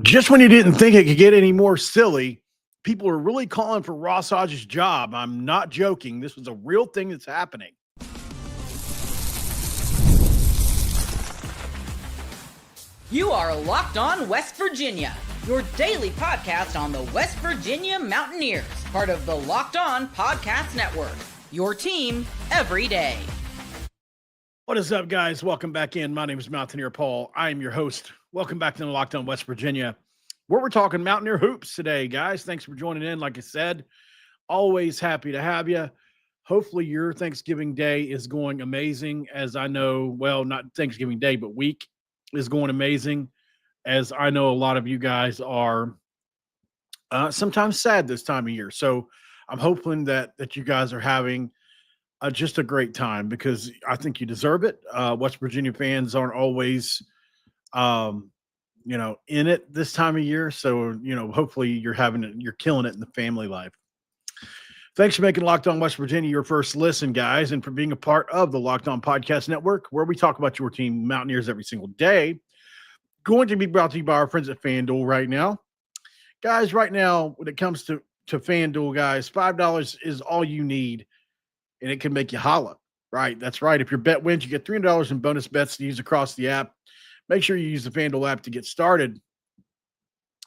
Just when you didn't think it could get any more silly, people are really calling for Ross Hodge's job. I'm not joking. This was a real thing that's happening. You are Locked On West Virginia, your daily podcast on the West Virginia Mountaineers, part of the Locked On Podcast Network, your team every day. What is up, guys? Welcome back in. My name is Mountaineer Paul. I am your host. Welcome back to the Locked On West Virginia, where we're talking Mountaineer hoops today, guys. Thanks for joining in. Like I said, always happy to have you. Hopefully your Thanksgiving Day is going amazing, as I know, well, not Thanksgiving Day, but week is going amazing, as I know a lot of you guys are sometimes sad this time of year. So I'm hoping that you guys are having just a great time, because I think you deserve it. West Virginia fans aren't always, in it this time of year. So, hopefully you're killing it in the family life. Thanks for making Locked On West Virginia your first listen, guys, and for being a part of the Locked On Podcast Network, where we talk about your team, Mountaineers, every single day. Going to be brought to you by our friends at FanDuel right now. Guys, right now, when it comes to FanDuel, guys, $5 is all you need, and it can make you holla. Right, that's right. If your bet wins, you get $300 in bonus bets to use across the app. Make sure you use the FanDuel app to get started.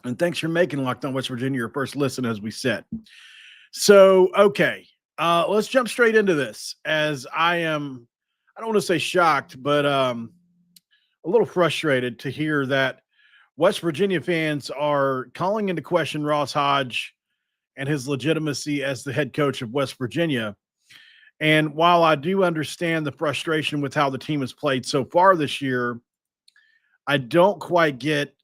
And thanks for making Locked On West Virginia your first listen, as we said. So, okay, let's jump straight into this, as I don't want to say shocked, but a little frustrated to hear that West Virginia fans are calling into question Ross Hodge and his legitimacy as the head coach of West Virginia. And while I do understand the frustration with how the team has played so far this year, I don't quite get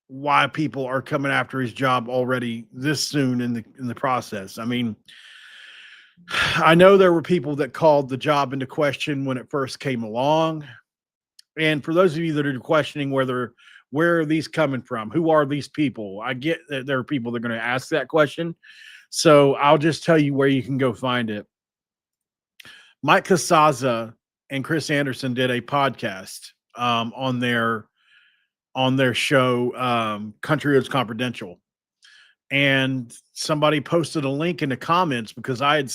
why people are coming after his job already this soon in the process. I mean, I know there were people that called the job into question when it first came along. And for those of you that are questioning where are these coming from? Who are these people? I get that there are people that are going to ask that question. So I'll just tell you where you can go find it. Mike Casazza and Chris Anderson did a podcast on their show, Country Roads Confidential. And somebody posted a link in the comments, because I've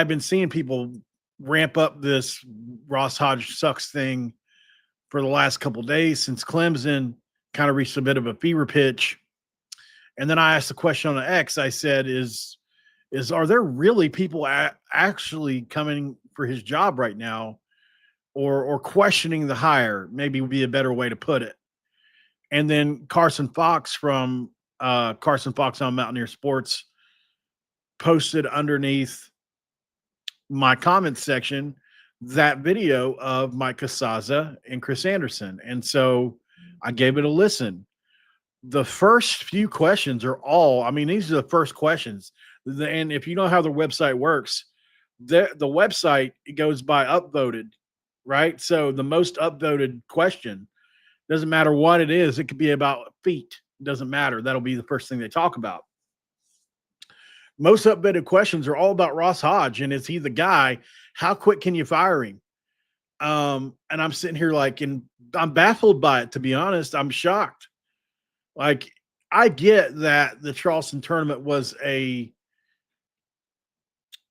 been seeing people ramp up this Ross Hodge sucks thing for the last couple of days since Clemson kind of reached a bit of a fever pitch. And then I asked the question on the X. I said, are there really people actually coming for his job right now, or questioning the hire, maybe would be a better way to put it. And then Carson Fox from Carson Fox on Mountaineer Sports posted underneath my comments section that video of Mike Casazza and Chris Anderson. And so I gave it a listen. The first few questions are these are the first questions. And if you know how their website works, the website, it goes by upvoted, right? So the most upvoted question, doesn't matter what it is. It could be about feet. It doesn't matter. That'll be the first thing they talk about. Most upvoted questions are all about Ross Hodge, and is he the guy? How quick can you fire him? And I'm sitting here and I'm baffled by it, to be honest. I'm shocked. Like, I get that the Charleston tournament was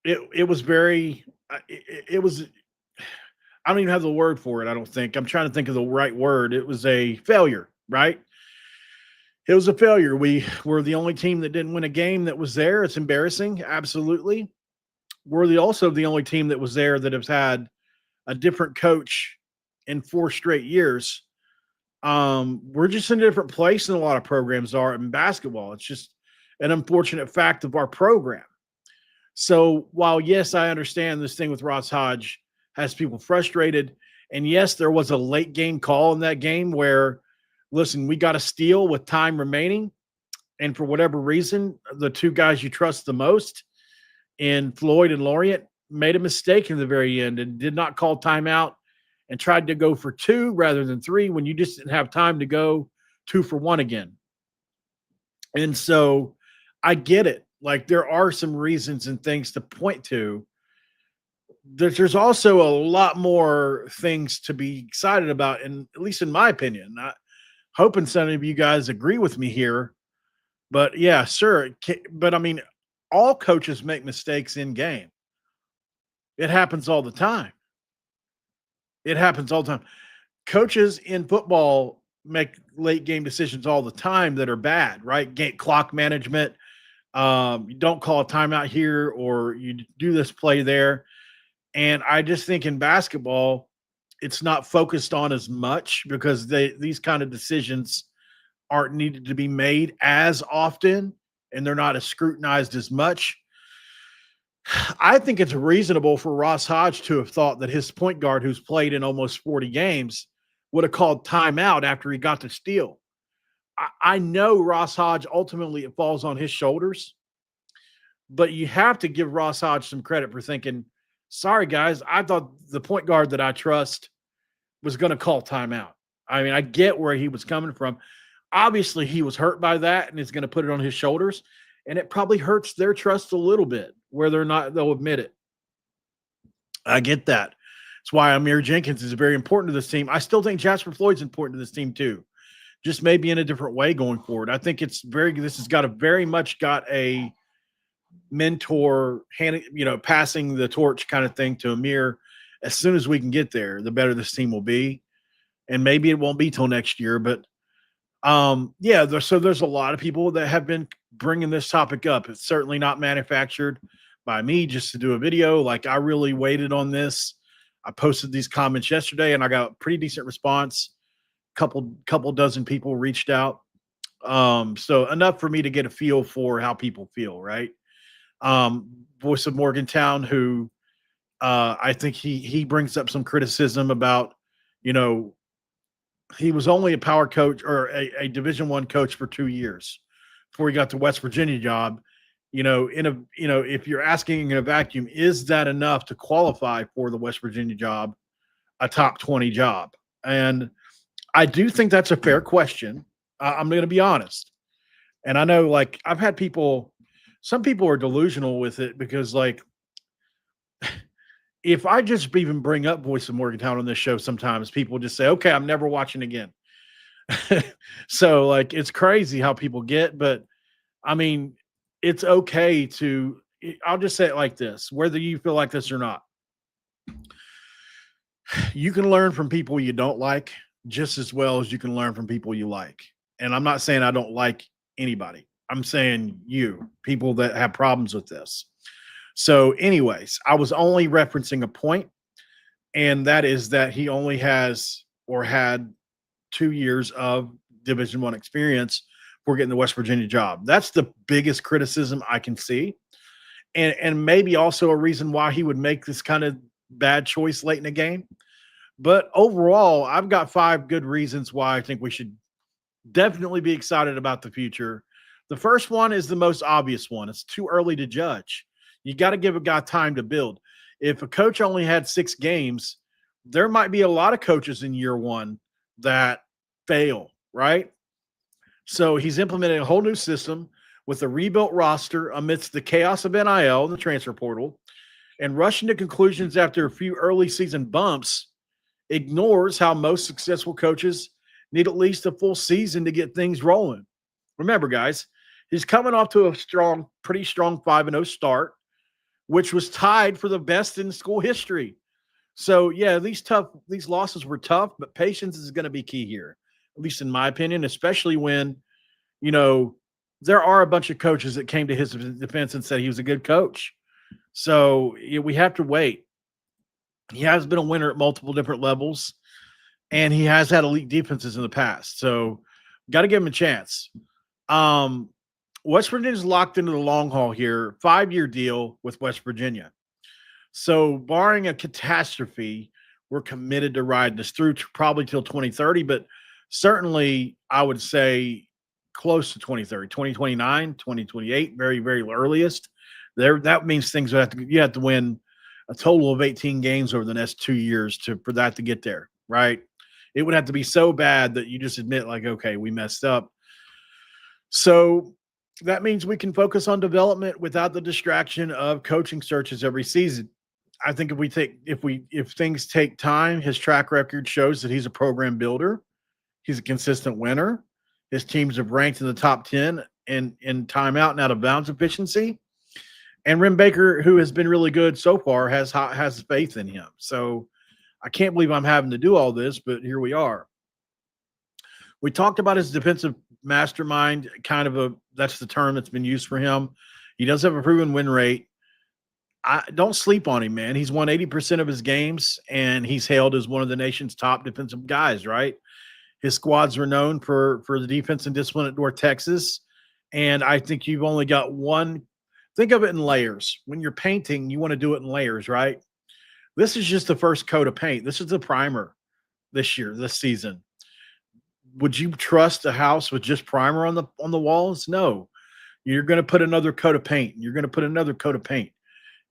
it was very, it was, I don't even have the word for it. I don't think. I'm trying to think of the right word. It was a failure, right? It was a failure. We were the only team that didn't win a game that was there. It's embarrassing. Absolutely. We're also the only team that was there that has had a different coach in 4 straight years. We're just in a different place than a lot of programs are in basketball. It's just an unfortunate fact of our program. So while, yes, I understand this thing with Ross Hodge has people frustrated, and yes, there was a late game call in that game where, listen, we got a steal with time remaining, and for whatever reason, the two guys you trust the most in Floyd and Lorient made a mistake in the very end and did not call timeout and tried to go for 2 rather than 3 when you just didn't have time to go 2 for 1 again. And so I get it. Like, there are some reasons and things to point to there's also a lot more things to be excited about, and at least in my opinion. I hoping some of you guys agree with me here, but yeah, sure. But I mean, all coaches make mistakes in game. It happens all the time. It happens all the time. Coaches in football make late game decisions all the time that are bad, right? Game clock management. You don't call a timeout here, or you do this play there. And I just think in basketball, it's not focused on as much because these kind of decisions aren't needed to be made as often, and they're not as scrutinized as much. I think it's reasonable for Ross Hodge to have thought that his point guard, who's played in almost 40 games, would have called timeout after he got the steal. I know Ross Hodge, ultimately it falls on his shoulders, but you have to give Ross Hodge some credit for thinking, sorry, guys, I thought the point guard that I trust was going to call timeout. I mean, I get where he was coming from. Obviously, he was hurt by that and is going to put it on his shoulders. And it probably hurts their trust a little bit, whether or not they'll admit it. I get that. That's why Amir Jenkins is very important to this team. I still think Jasper Floyd's important to this team too, just maybe in a different way going forward. I think this has got a very much got a mentor passing the torch kind of thing to Amir. As soon as we can get there, the better this team will be. And maybe it won't be till next year, but there's a lot of people that have been bringing this topic up. It's certainly not manufactured by me just to do a video. Like, I really waited on this. I posted these comments yesterday and I got a pretty decent response. Couple dozen people reached out. So enough for me to get a feel for how people feel, right? Voice of Morgantown, who I think he brings up some criticism about, he was only a power coach or a Division I coach for 2 years before he got the West Virginia job. If you're asking in a vacuum, is that enough to qualify for the West Virginia job, a top 20 job? And I do think that's a fair question. I'm going to be honest. And I know, like, I've had some people are delusional with it because, like, if I just even bring up Voice of Morgantown on this show, sometimes people just say, okay, I'm never watching again. So, like, it's crazy how people get, but I mean, it's okay I'll just say it like this, whether you feel like this or not. You can learn from people you don't like just as well as you can learn from people you like. And I'm not saying I don't like anybody. I'm saying people that have problems with this. So anyways, I was only referencing a point, and that is that he only has or had 2 years of Division I experience for getting the West Virginia job. That's the biggest criticism I can see. And maybe also a reason why he would make this kind of bad choice late in the game. But overall, I've got 5 good reasons why I think we should definitely be excited about the future. The first one is the most obvious one. It's too early to judge. You got to give a guy time to build. If a coach only had 6 games, there might be a lot of coaches in year one that fail, right? So he's implemented a whole new system with a rebuilt roster amidst the chaos of NIL and the transfer portal, and rushing to conclusions after a few early season bumps ignores how most successful coaches need at least a full season to get things rolling. Remember, guys, he's coming off to a pretty strong 5-0 start, which was tied for the best in school history. So, yeah, these losses were tough, but patience is going to be key here, at least in my opinion, especially when, there are a bunch of coaches that came to his defense and said he was a good coach. So we have to wait. He has been a winner at multiple different levels, and he has had elite defenses in the past. So got to give him a chance. West Virginia's locked into the long haul here, 5-year deal with West Virginia. So barring a catastrophe, we're committed to ride this through probably till 2030, but certainly I would say close to 2030, 2029, 2028, very, very earliest. That means you have to win a total of 18 games over the next 2 years for that to get there, right? It would have to be so bad that you just admit, like, okay, we messed up. So that means we can focus on development without the distraction of coaching searches every season. I think if things take time, his track record shows that he's a program builder. He's a consistent winner. His teams have ranked in the top 10 in timeout and out of bounds efficiency. And Rim Baker, who has been really good so far, has faith in him. So I can't believe I'm having to do all this, but here we are. We talked about his defensive mastermind, that's the term that's been used for him. He does have a proven win rate. I don't sleep on him, man. He's won 80% of his games, and he's hailed as one of the nation's top defensive guys, right? His squads are known for the defense and discipline at North Texas. And I think you've only got one. Think of it in layers. When you're painting, you want to do it in layers, right? This is just the first coat of paint. This is the primer this season. Would you trust a house with just primer on the walls? No. You're going to put another coat of paint. You're going to put another coat of paint.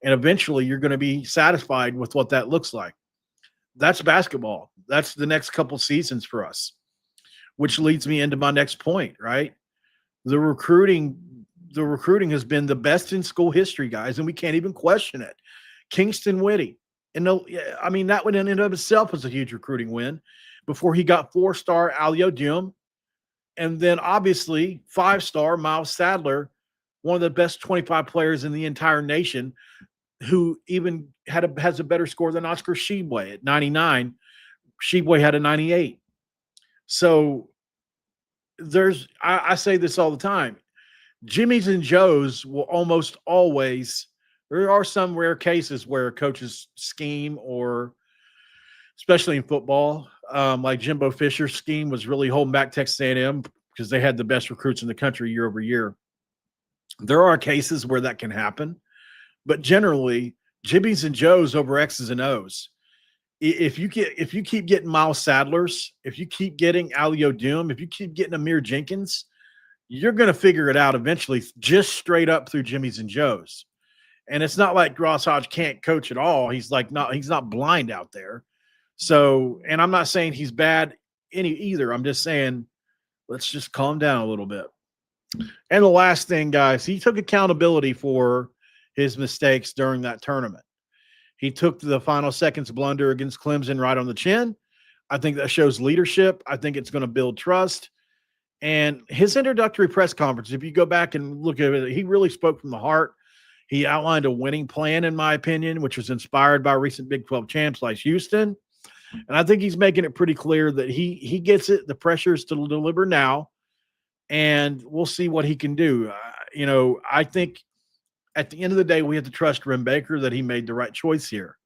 And eventually you're going to be satisfied with what that looks like. That's basketball. That's the next couple seasons for us, which leads me into my next point, right? The recruiting has been the best in school history, guys, and we can't even question it. Kingston Whitty. And that one in and of itself was a huge recruiting win before he got 4-star Alio Diem. And then obviously 5-star Miles Sadler, one of the best 25 players in the entire nation, who even has a better score than Oscar Sheboy at 99. Sheboy had a 98. So I say this all the time. Jimmy's and Joe's will almost always, there are some rare cases where coaches scheme, or especially in football, like Jimbo Fisher's scheme was really holding back Texas A&M because they had the best recruits in the country year over year. There are cases where that can happen, but generally Jimmy's and Joe's over X's and O's. If you keep getting Miles Sadlers, if you keep getting Alio Diem, if you keep getting Amir Jenkins, you're going to figure it out eventually, just straight up through Jimmy's and Joe's. And it's not like Ross Hodge can't coach at all. He's not blind out there. So, and I'm not saying he's bad either. I'm just saying, let's just calm down a little bit. And the last thing, guys, he took accountability for his mistakes during that tournament. He took the final seconds blunder against Clemson right on the chin. I think that shows leadership. I think it's going to build trust. And his introductory press conference, if you go back and look at it, he really spoke from the heart. He outlined a winning plan, in my opinion, which was inspired by recent Big 12 champs like Houston. And I think he's making it pretty clear that he gets it. The pressure is to deliver now, and we'll see what he can do. I think at the end of the day, we have to trust Rim Baker that he made the right choice here.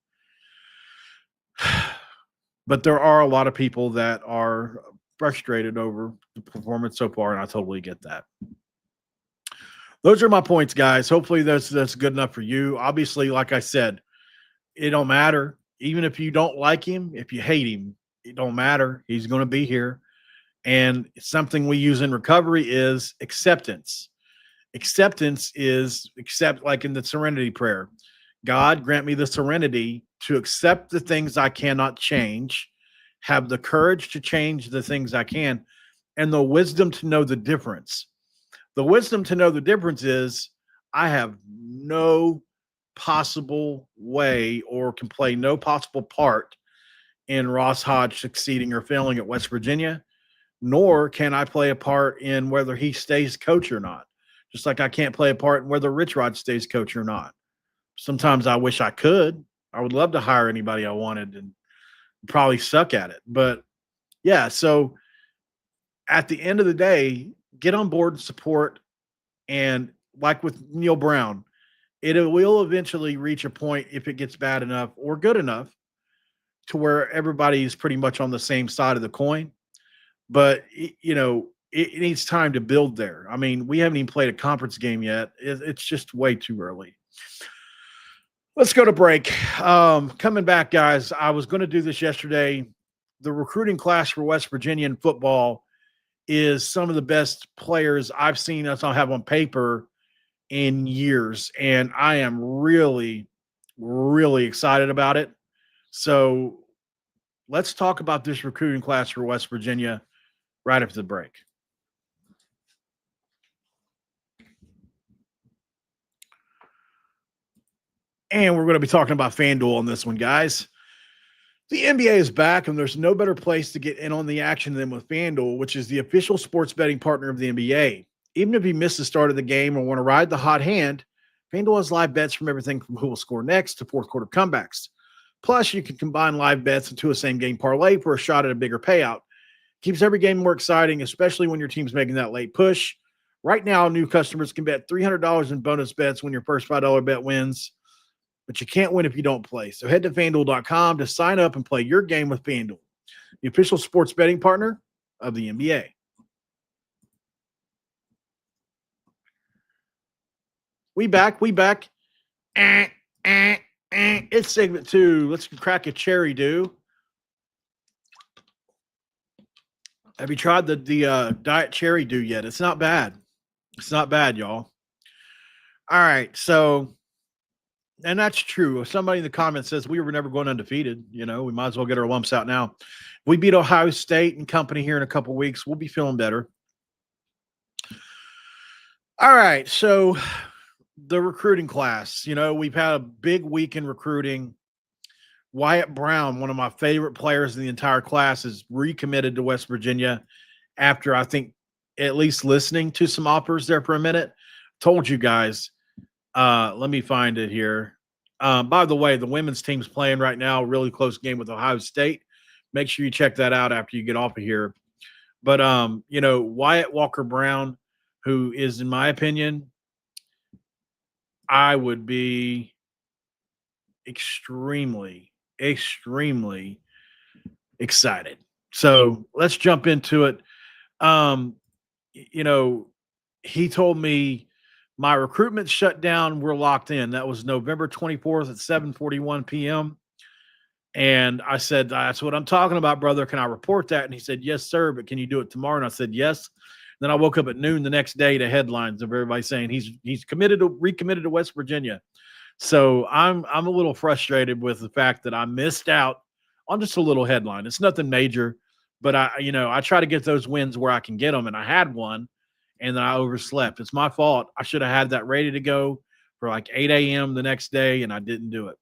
But there are a lot of people that are frustrated over the performance so far, and I totally get that. Those are my points, guys. Hopefully that's good enough for you. Obviously, like I said, it don't matter. Even if you don't like him, if you hate him, it don't matter. He's going to be here. And something we use in recovery is acceptance. Acceptance is like in the serenity prayer. God, grant me the serenity to accept the things I cannot change, have the courage to change the things I can, and the wisdom to know the difference. The wisdom to know the difference is I have no possible way or can play no possible part in Ross Hodge succeeding or failing at West Virginia, nor can I play a part in whether he stays coach or not. Just like I can't play a part in whether Rich Rod stays coach or not. Sometimes I wish I could. I would love to hire anybody I wanted and probably suck at it. But yeah, so at the end of the day, get on board and support. And like with Neil Brown, it will eventually reach a point, if it gets bad enough or good enough, to where everybody is pretty much on the same side of the coin. But, it needs time to build there. I mean, we haven't even played a conference game yet. It's just way too early. Let's go to break. Coming back, guys, I was going to do this yesterday. The recruiting class for West Virginia in football is some of the best players I've seen us have on paper in years. And I am really, really excited about it. So let's talk about this recruiting class for West Virginia right after the break. And we're going to be talking about FanDuel on this one, guys. The NBA is back, and there's no better place to get in on the action than with FanDuel, which is the official sports betting partner of the NBA. Even if you miss the start of the game or want to ride the hot hand, FanDuel has live bets from everything from who will score next to fourth quarter comebacks. Plus, you can combine live bets into a same-game parlay for a shot at a bigger payout. Keeps every game more exciting, especially when your team's making that late push. Right now, new customers can bet $300 in bonus bets when your first $5 bet wins. But you can't win if you don't play. So head to FanDuel.com to sign up and play your game with FanDuel, the official sports betting partner of the NBA. We back. It's segment 2. Let's crack a cherry, do. Have you tried the Diet Cherry Dew yet? It's not bad. It's not bad, y'all. All right, so, and that's true. If somebody in the comments says we were never going undefeated, we might as well get our lumps out now. If we beat Ohio State and company here in a couple weeks, we'll be feeling better. All right, so the recruiting class. We've had a big week in recruiting. Wyatt Brown, one of my favorite players in the entire class, is recommitted to West Virginia after, I think, at least listening to some offers there for a minute. Told you guys. Let me find it here. By the way, the women's team's playing right now, really close game with Ohio State. Make sure you check that out after you get off of here. But, Wyatt Walker Brown, who is, in my opinion, I would be extremely excited. So let's jump into it. He told me my recruitment shut down. We're locked in. That was November 24th at 7:41 p.m. And I said, that's what I'm talking about, brother. Can I report that? And he said, yes, sir. But can you do it tomorrow? And I said, yes. Then I woke up at noon the next day to headlines of everybody saying he's recommitted to West Virginia. So I'm a little frustrated with the fact that I missed out on just a little headline. It's nothing major, but I try to get those wins where I can get them, and I had one, and then I overslept. It's my fault. I should have had that ready to go for like 8 a.m. the next day, and I didn't do it.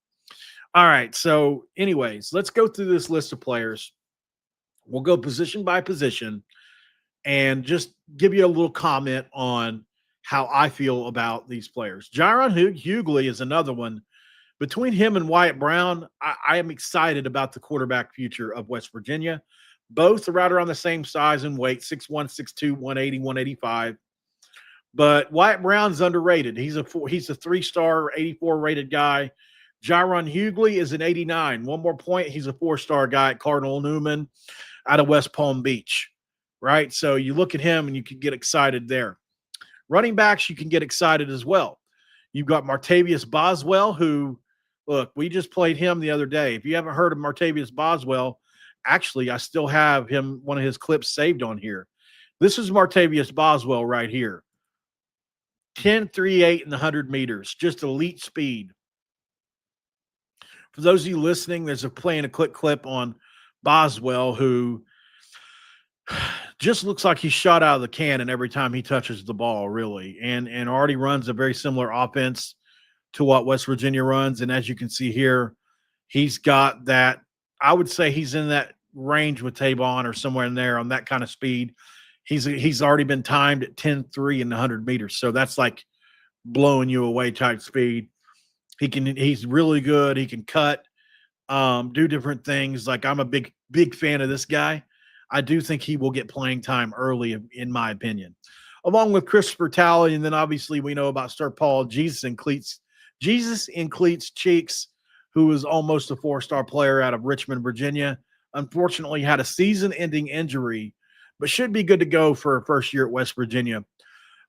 All right. So anyways, let's go through this list of players. We'll go position by position and just give you a little comment on how I feel about these players. Jaron Hughley is another one. Between him and Wyatt Brown, I am excited about the quarterback future of West Virginia. Both are right around the same size and weight, 6'1", 6'2", 180, 185. But Wyatt Brown's underrated. He's a 3-star, 84 rated guy. Jaron Hughley is an 89. One more point, he's a 4-star guy at Cardinal Newman out of West Palm Beach, right? So you look at him and you can get excited there. Running backs, you can get excited as well. You've got Martavius Boswell, who, look, we just played him the other day. If you haven't heard of Martavius Boswell, actually, I still have one of his clips saved on here. This is Martavius Boswell right here. 10.38 in the 100 meters, just elite speed. For those of you listening, there's a quick clip on Boswell, who just looks like he's shot out of the cannon every time he touches the ball, really, and already runs a very similar offense to what West Virginia runs. And as you can see here, he's got that. I would say he's in that range with Tavon or somewhere in there on that kind of speed. He's already been timed at 10.3 in the 100 meters, so that's like blowing you away type speed. He's really good. He can cut, do different things. Like, I'm a big fan of this guy. I do think he will get playing time early, in my opinion, along with Christopher Talley. And then obviously we know about Sir Paul Jesus in Cleats Cheeks, who is almost a 4-star player out of Richmond, Virginia. Unfortunately, had a season-ending injury, but should be good to go for a first year at West Virginia.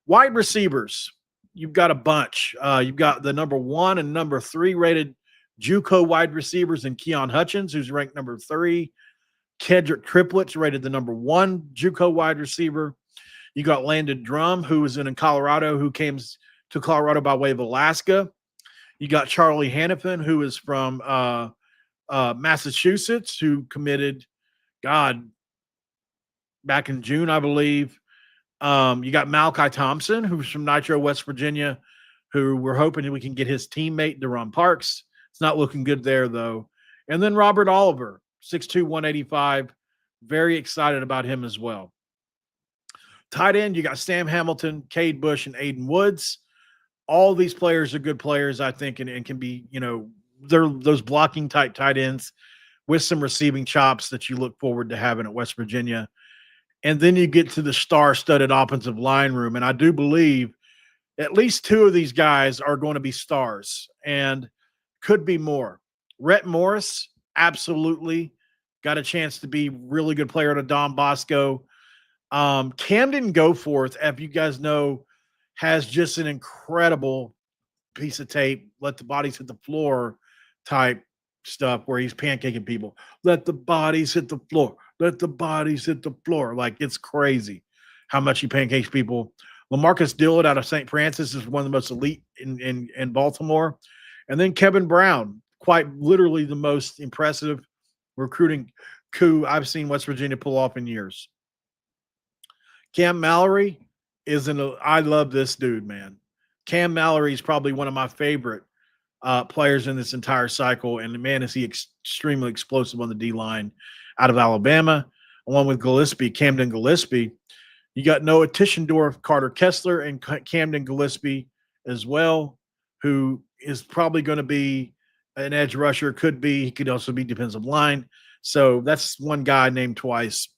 Wide receivers, you've got a bunch. You've got the number 1 and number 3 rated JUCO wide receivers in Keon Hutchins, who's ranked number 3. Kedrick Triplets rated the number 1 JUCO wide receiver. You got Landon Drum, who is in Colorado, who came to Colorado by way of Alaska. You got Charlie Hannafin, who is from Massachusetts, who committed, back in June, I believe. You got Malachi Thompson, who's from Nitro, West Virginia, who we're hoping that we can get his teammate, Deron Parks. It's not looking good there, though. And then Robert Oliver, 6'2", 185. Very excited about him as well. Tight end, you got Sam Hamilton, Cade Bush, and Aiden Woods. All these players are good players, I think, and can be, they're those blocking type tight ends with some receiving chops that you look forward to having at West Virginia. And then you get to the star-studded offensive line room, and I do believe at least two of these guys are going to be stars and could be more. Rhett Morris, absolutely got a chance to be really good player at a Don Bosco. Camden Goforth, if you guys know, has just an incredible piece of tape, let the bodies hit the floor type stuff where he's pancaking people. Let the bodies hit the floor. Let the bodies hit the floor. Like, it's crazy how much he pancakes people. LaMarcus Dillard out of St. Francis is one of the most elite in Baltimore. And then Kevin Brown, quite literally the most impressive recruiting coup I've seen West Virginia pull off in years. Cam Mallory I love this dude, man. Cam Mallory is probably one of my favorite players in this entire cycle. And man, is he extremely explosive on the D-line out of Alabama, along with Camden Gillespie. You got Noah Tischendorf, Carter Kessler, and Camden Gillespie as well, who is probably going to be an edge rusher. Could be. He could also be defensive line. So that's one guy named twice.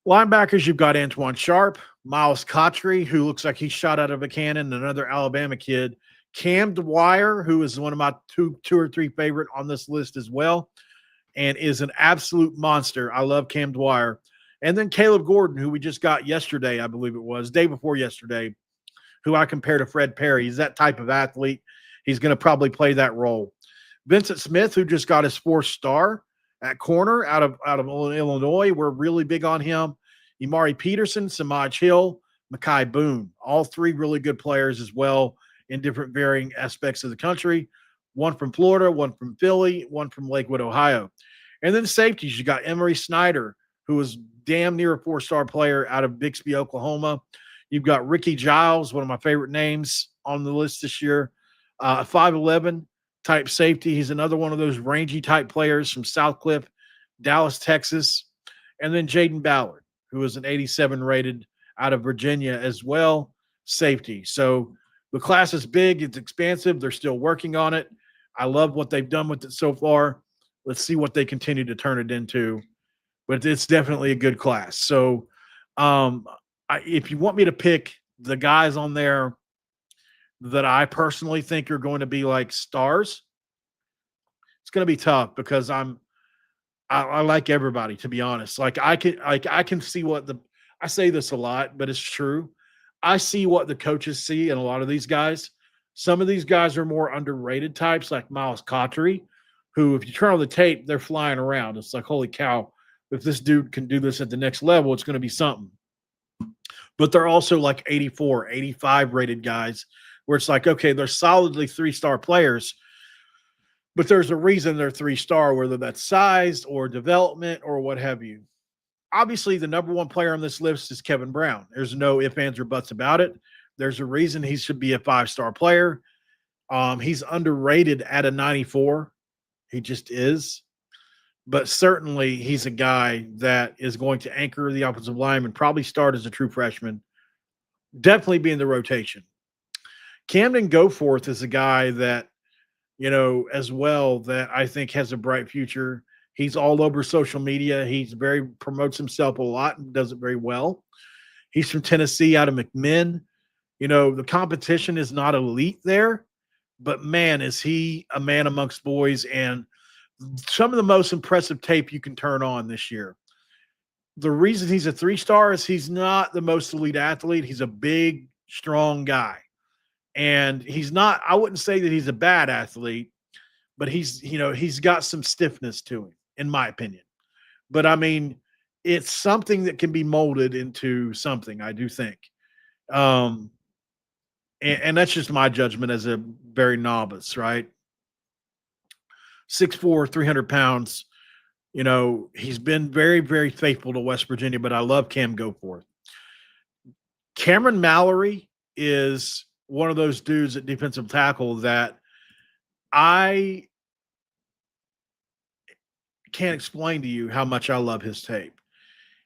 Linebackers, you've got Antoine Sharp, Miles Cottrey, who looks like he's shot out of a cannon, another Alabama kid. Cam Dwyer, who is one of my two or three favorite on this list as well, and is an absolute monster. I love Cam Dwyer. And then Caleb Gordon, who we just got yesterday, I believe it was, day before yesterday, who I compare to Fred Perry. He's that type of athlete. He's going to probably play that role. Vincent Smith, who just got his 4th star at corner out of Illinois. We're really big on him. Imari Peterson, Samaj Hill, Mekhi Boone, all three really good players as well in different varying aspects of the country. One from Florida, one from Philly, one from Lakewood, Ohio. And then safeties, you got Emery Snyder, who was damn near a 4-star player out of Bixby, Oklahoma. You've got Ricky Giles, one of my favorite names on the list this year, 5'11", type safety. He's another one of those rangy type players from South Cliff, Dallas, Texas. And then Jaden Ballard, who is an 87 rated out of Virginia as well, safety. So the class is big. It's expansive. They're still working on it. I love what they've done with it so far. Let's see what they continue to turn it into. But it's definitely a good class. So if you want me to pick the guys on there that I personally think are going to be like stars, it's going to be tough because I like everybody, to be honest. I can see I say this a lot, but it's true. I see what the coaches see in a lot of these guys. Some of these guys are more underrated types, like Miles Cottrey, who, if you turn on the tape, they're flying around. It's like, holy cow, if this dude can do this at the next level, it's going to be something. But they're also like 84, 85 rated guys where it's like, okay, they're solidly 3-star players, but there's a reason they're 3-star, whether that's size or development or what have you. Obviously, the number one player on this list is Kevin Brown. There's no ifs, ands, or buts about it. There's a reason he should be a 5-star player. He's underrated at a 94. He just is. But certainly he's a guy that is going to anchor the offensive line and probably start as a true freshman. Definitely be in the rotation. Camden Goforth is a guy that, as well, that I think has a bright future. He's all over social media. Promotes himself a lot and does it very well. He's from Tennessee, out of McMinn. The competition is not elite there, but man, is he a man amongst boys, and some of the most impressive tape you can turn on this year. The reason he's a 3-star is he's not the most elite athlete. He's a big, strong guy. And I wouldn't say that he's a bad athlete, but he's got some stiffness to him, in my opinion. But I mean, it's something that can be molded into something, I do think. And that's just my judgment as a very novice, right? 6'4", 300 pounds. He's been very, very faithful to West Virginia, but I love Cam Goforth. Cameron Mallory is one of those dudes at defensive tackle that I can't explain to you how much I love his tape.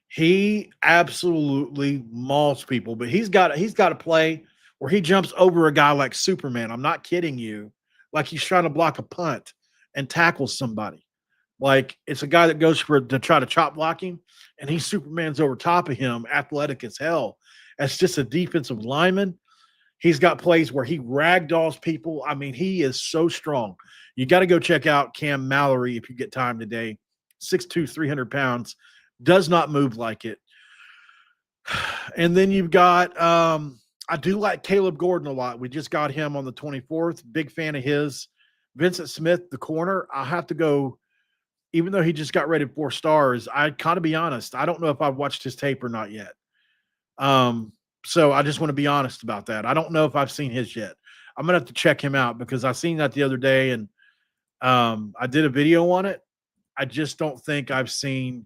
He absolutely mauls people, but he's got a play where he jumps over a guy like Superman. I'm not kidding you. Like he's trying to block a punt and tackles somebody. Like it's a guy that goes for to try to chop block him, and he Superman's over top of him, athletic as hell. As just a defensive lineman, he's got plays where he ragdolls people. I mean, he is so strong. You got to go check out Cam Mallory if you get time today. 6'2", 300 pounds, does not move like it. And then you've got, I do like Caleb Gordon a lot. We just got him on the 24th. Big fan of his. Vincent Smith, the corner. I have to go, even though he just got rated 4 stars, I kind of be honest. I don't know if I've watched his tape or not yet. So I just want to be honest about that. I don't know if I've seen his yet. I'm gonna have to check him out because I seen that the other day, and I did a video on it. I just don't think I've seen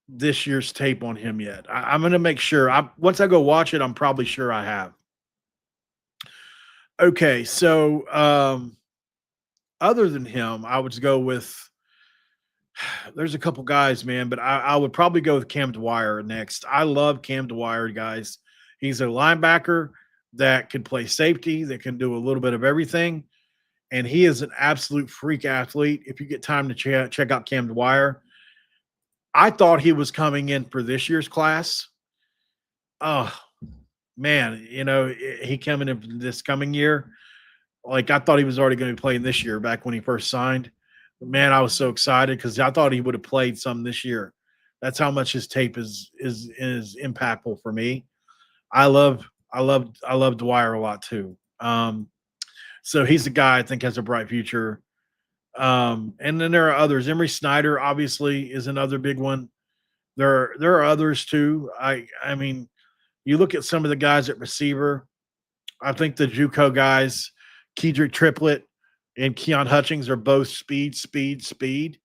this year's tape on him yet. I'm gonna make sure. Once I go watch it, I'm probably sure I have. Okay, so other than him, I would go with. There's a couple guys, man, but I would probably go with Cam Dwyer next. I love Cam Dwyer, guys. He's a linebacker that can play safety, that can do a little bit of everything, and he is an absolute freak athlete. If you get time to check out Cam Dwyer, I thought he was coming in for this year's class. Oh, man, he coming in for this coming year. Like, I thought he was already going to be playing this year back when he first signed. But man, I was so excited because I thought he would have played some this year. That's how much his tape is impactful for me. I love Dwyer a lot too. So he's a guy I think has a bright future. And then there are others. Emery Snyder obviously is another big one. There are others too. I mean, you look at some of the guys at receiver. I think the JUCO guys, Kedrick Triplett and Keon Hutchings, are both speed.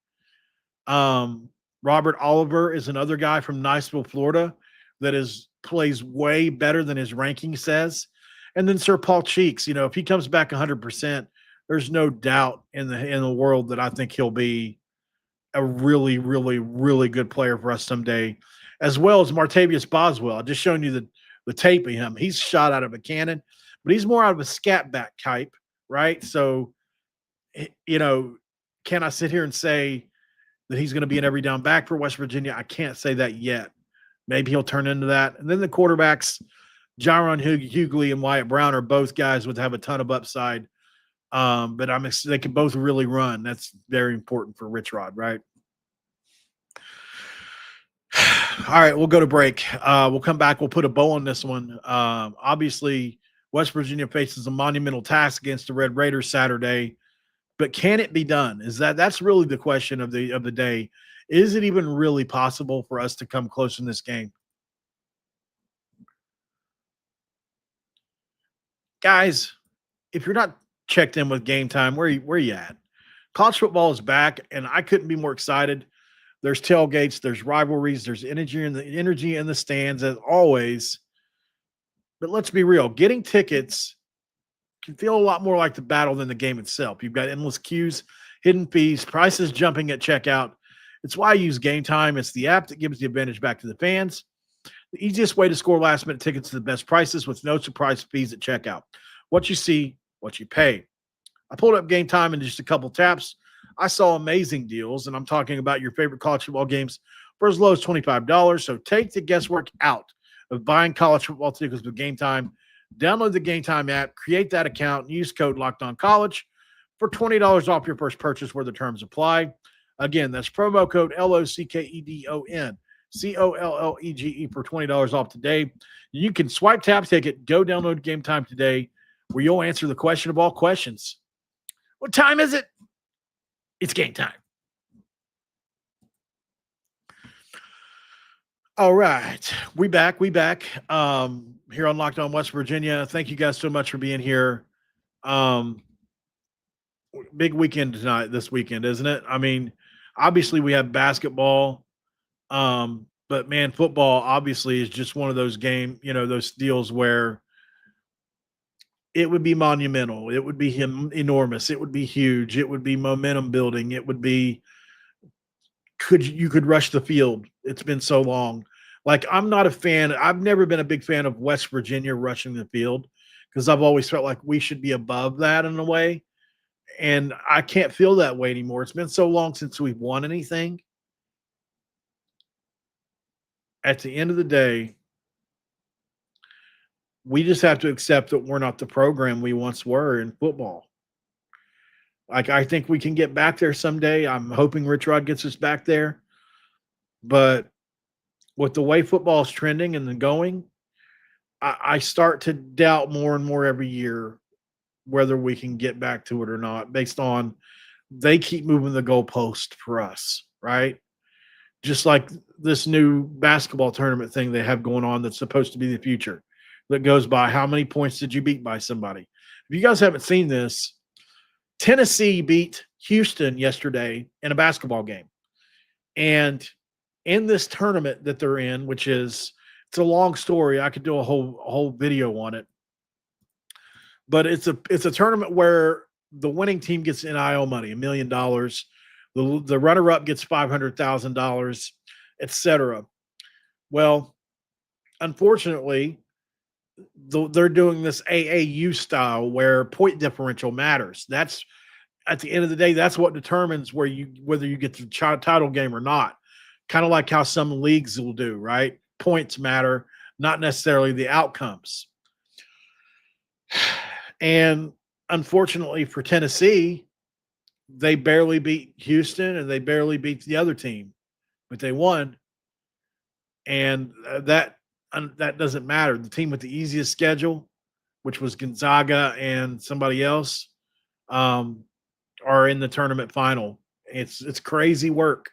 Robert Oliver is another guy from Niceville, Florida, that plays way better than his ranking says. And then Sir Paul Cheeks, if he comes back 100%, there's no doubt in the world that I think he'll be a really, really, really good player for us someday, as well as Martavius Boswell. I just showing you the tape of him. He's shot out of a cannon, but he's more out of a scat back type, right? So, can I sit here and say that he's going to be an every down back for West Virginia? I can't say that yet. Maybe he'll turn into that. And then the quarterbacks, Jaron Hughley and Wyatt Brown, are both guys that have a ton of upside. But they can both really run. That's very important for Rich Rod, right? All right, we'll go to break. We'll come back. We'll put a bow on this one. Obviously, West Virginia faces a monumental task against the Red Raiders Saturday, but can it be done? That's really the question of the day. Is it even really possible for us to come close in this game? Guys, if you're not checked in with Game Time, where you at? College football is back, and I couldn't be more excited. There's tailgates, there's rivalries, there's energy in the stands as always. But let's be real, getting tickets can feel a lot more like the battle than the game itself. You've got endless queues, hidden fees, prices jumping at checkout. It's why I use Game Time. It's the app that gives the advantage back to the fans. The easiest way to score last-minute tickets to the best prices with no surprise fees at checkout. What you see, what you pay. I pulled up Game Time in just a couple taps. I saw amazing deals, and I'm talking about your favorite college football games for as low as $25. So take the guesswork out of buying college football tickets with Game Time. Download the Game Time app, create that account, and use code LOCKEDONCollege for $20 off your first purchase where the terms apply. Again, that's promo code LOCKEDON. COLLEGE for $20 off today. You can swipe, tap, ticket, go download Game Time today, where you'll answer the question of all questions. What time is it? It's game time. All right. We back. Here on Locked On West Virginia. Thank you guys so much for being here. Big weekend this weekend, isn't it? I mean, obviously we have basketball. But man, football obviously is just one of those those deals where it would be monumental. It would be enormous. It would be huge. It would be momentum building. It would be you could rush the field. It's been so long. Like I'm not a fan. I've never been a big fan of West Virginia rushing the field because I've always felt like we should be above that in a way. And I can't feel that way anymore. It's been so long since we've won anything. At the end of the day, we just have to accept that we're not the program we once were in football. Like I think we can get back there someday. I'm hoping Rich Rod gets us back there. But with the way football is trending and then going, I start to doubt more and more every year whether we can get back to it or not, based on they keep moving the goalpost for us, right? Just like this new basketball tournament thing they have going on that's supposed to be the future that goes by how many points did you beat by somebody? If you guys haven't seen this, Tennessee beat Houston yesterday in a basketball game. And in this tournament that they're in, which is it's a long story. I could do a whole video on it. But it's a tournament where the winning team gets NIL money, $1 million. The runner-up gets $500,000, etc. Well, unfortunately, they're doing this AAU style where point differential matters. That's at the end of the day, that's what determines whether you get the title game or not. Kind of like how some leagues will do, right? Points matter, not necessarily the outcomes. And unfortunately for Tennessee, they barely beat Houston and they barely beat the other team, but they won. And that doesn't matter. The team with the easiest schedule, which was Gonzaga and somebody else, are in the tournament final. It's crazy work.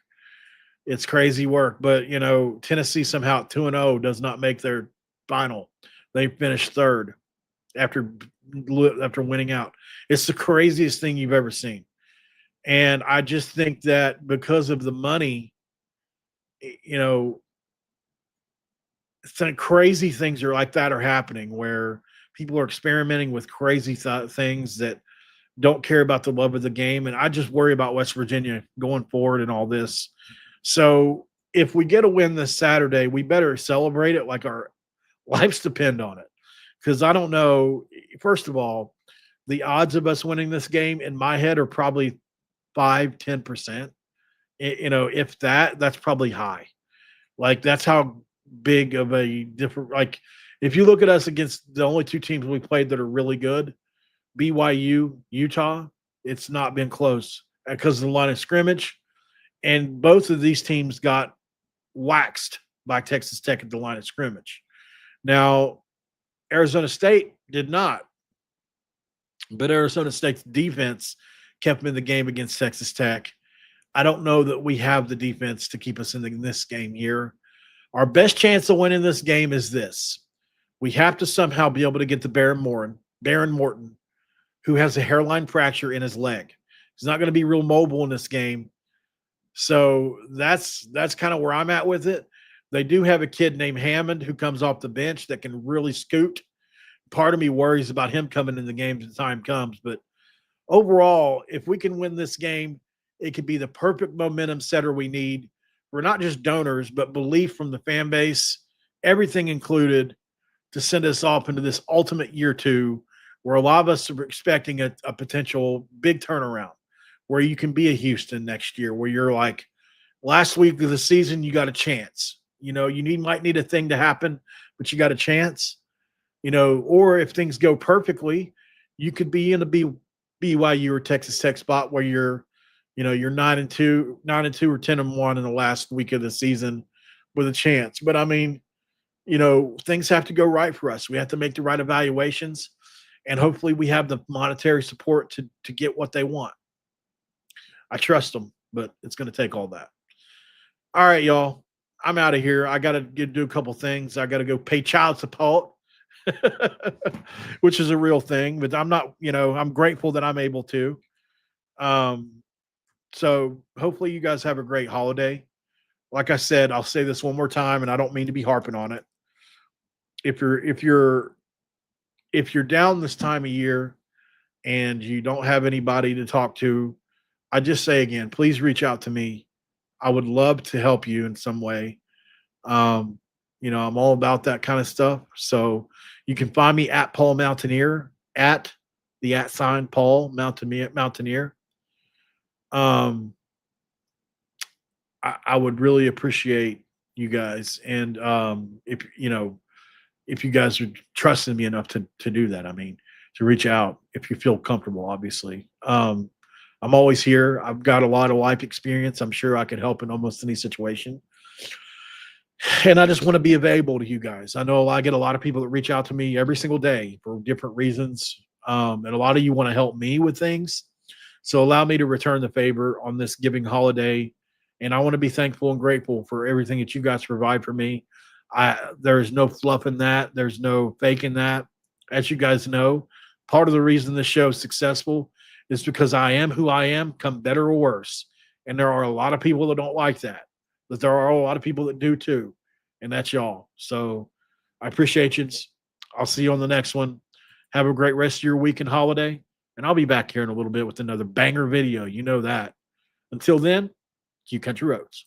It's crazy work. But, Tennessee somehow at 2-0 does not make their final. They finished third after winning out. It's the craziest thing you've ever seen. And I just think that because of the money, some crazy things like that are happening where people are experimenting with crazy things that don't care about the love of the game. And I just worry about West Virginia going forward and all this. So if we get a win this Saturday, we better celebrate it like our lives depend on it. Because I don't know, first of all, the odds of us winning this game in my head are probably 5-10%. If that's probably high. Like that's how big of a different, like if you look at us against the only two teams we played that are really good, BYU, Utah, it's not been close because of the line of scrimmage. And both of these teams got waxed by Texas Tech at the line of scrimmage. Now, Arizona State did not. But Arizona State's defense kept them in the game against Texas Tech. I don't know that we have the defense to keep us in this game here. Our best chance of winning this game is this. We have to somehow be able to get to Baron Morton, who has a hairline fracture in his leg. He's not going to be real mobile in this game. So that's kind of where I'm at with it. They do have a kid named Hammond who comes off the bench that can really scoot. Part of me worries about him coming in the game as the time comes. But overall, if we can win this game, it could be the perfect momentum setter we need. We're not just donors, but belief from the fan base, everything included, to send us off into this ultimate year two where a lot of us are expecting a potential big turnaround, where you can be a Houston next year, where you're like, last week of the season, you got a chance. You might need a thing to happen, but you got a chance. Or if things go perfectly, you could be in a BYU or Texas Tech spot where you're 9-2 or 10-1 in the last week of the season with a chance. But I mean, things have to go right for us. We have to make the right evaluations, and hopefully we have the monetary support to get what they want. I trust them, but it's going to take all that. All right, y'all. I'm out of here. I got to do a couple things. I got to go pay child support, which is a real thing, but I'm not, I'm grateful that I'm able to. So hopefully you guys have a great holiday. like I said, I'll say this one more time, and I don't mean to be harping on it. If you're down this time of year and you don't have anybody to talk to, I just say again, please reach out to me. I would love to help you in some way. Um, I'm all about that kind of stuff. So you can find me at Paul Mountaineer, at the @ Paul Mountaineer. Um, I would really appreciate you guys. And if you guys are trusting me enough to do that, I mean, to reach out if you feel comfortable, obviously. I'm always here. I've got a lot of life experience. I'm sure I could help in almost any situation. And I just want to be available to you guys. I know I get a lot of people that reach out to me every single day for different reasons. And a lot of you want to help me with things. So allow me to return the favor on this giving holiday. And I want to be thankful and grateful for everything that you guys provide for me. There's no fluff in that. There's no fake in that. As you guys know, part of the reason this show is successful is because I am who I am, come better or worse. And there are a lot of people that don't like that, but there are a lot of people that do too. And that's y'all. So I appreciate you. I'll see you on the next one. Have a great rest of your week and holiday. And I'll be back here in a little bit with another banger video. You know that. Until then, keep country roads.